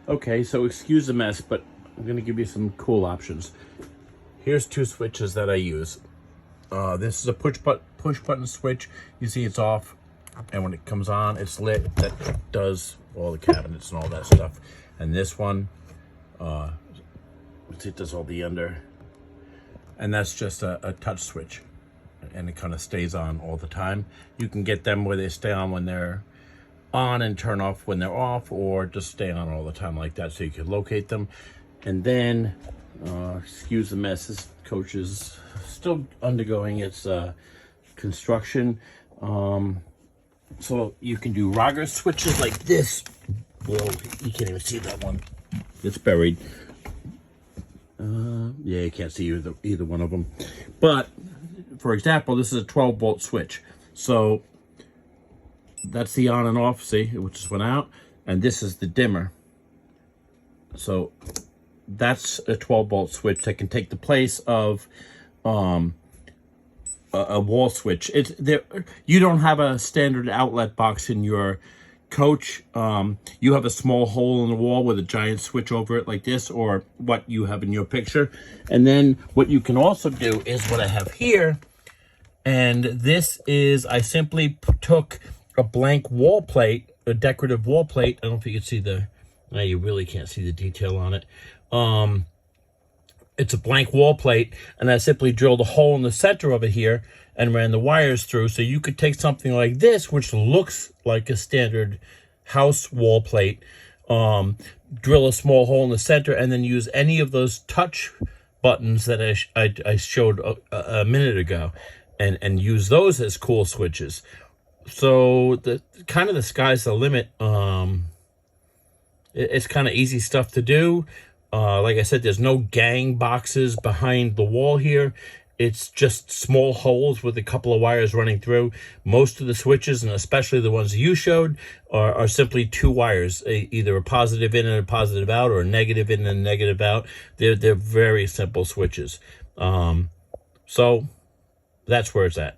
Okay, so excuse the mess, but I'm gonna give you some cool options. Here's two switches that I use. This is a push button switch. You see it's off, and when it comes on, it's lit. That does all the cabinets and all that stuff. And this one, it does all the under. And that's just a touch switch, and it kind of stays on all the time. You can get them where they stay on when they're on and turn off when they're off, or just stay on all the time like that, so you can locate them. And then, excuse the mess, this coach is still undergoing its construction. So you can do rocker switches like this. Whoa, you can't even see that one. It's buried. Yeah, you can't see either one of them. But, for example, this is a 12-volt switch. So that's the on and off, see, it just went out. And this is the dimmer. So that's a 12-volt switch that can take the place of a wall switch. It's there. You don't have a standard outlet box in your coach. You have a small hole in the wall with a giant switch over it like this, or what you have in your picture. And then what you can also do is what I have here. And this is, I simply took a blank wall plate, a decorative wall plate. I don't know if you can see no, you really can't see the detail on it. It's a blank wall plate, and I simply drilled a hole in the center of it here and ran the wires through. So you could take something like this, which looks like a standard house wall plate, drill a small hole in the center, and then use any of those touch buttons that I showed a minute ago, and use those as cool switches. So the sky's the limit. It's kind of easy stuff to do. Like I said, there's no gang boxes behind the wall here. It's just small holes with a couple of wires running through. Most of the switches, and especially the ones you showed, are simply two wires, either a positive in and a positive out, or a negative in and a negative out. They're very simple switches. So that's where it's at.